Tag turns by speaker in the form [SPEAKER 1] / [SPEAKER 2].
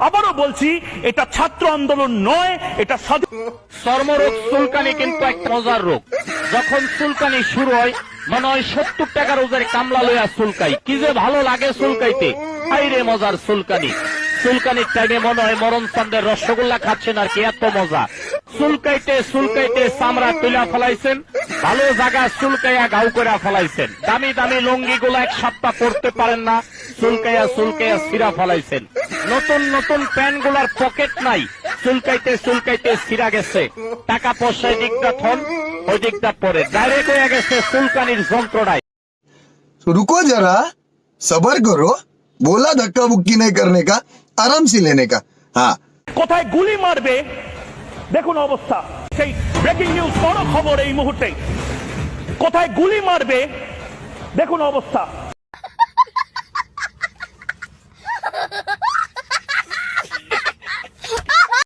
[SPEAKER 1] আবারও বলছি, এটা ছাত্র আন্দোলন নয়, এটা
[SPEAKER 2] চর্মরোগ চুলকানি কিন্তু একটা মজার রোগ। যখন চুলকানি শুরু হয় মনে হয় 70 টাকা রোজের কামলা লইয়া চুলকাই, কি যে ভালো লাগে চুলকাইতে, হাইরে মজার চুলকানি। চুলকানির টাইমে মনে হয় মরণ চান্দের রসগোল্লা খাচ্ছেন আর কি, এত মজা। চুলকাইতে চুলকাইতে চামড়া তুলা ফেলাইছেন, ভালো জায়গা চুলকাইয়া গাউ করে ফেলাইছেন, দামি দামি লুঙ্গি গুলা এক সপ্তাহ পরতে পারেন না, চুলকাইয়া চুলকাইয়া ছিঁড়া ফেলাইছেন। নতুন নতুন প্যান্ট গুলার পকেট নাই, চুলকাইতে চুলকাইতে ছিঁড়া গেছে। টাকা পয়সায় দিকটা থন, ওই দিকটা পরে ডাইরেক্ট হয়ে গেছে চুলকানির যন্ত্রণায়।
[SPEAKER 3] रुको जरा, सबर करो, बोला धक्का बुक्की नहीं करने का, आराम से लेने का। हाँ,
[SPEAKER 1] কোথায় গুলি মারবে দেখুন অবস্থা। সেই ব্রেকিং নিউজ, বড় খবর এই মুহূর্তে, কোথায় গুলি মারবে দেখুন অবস্থা।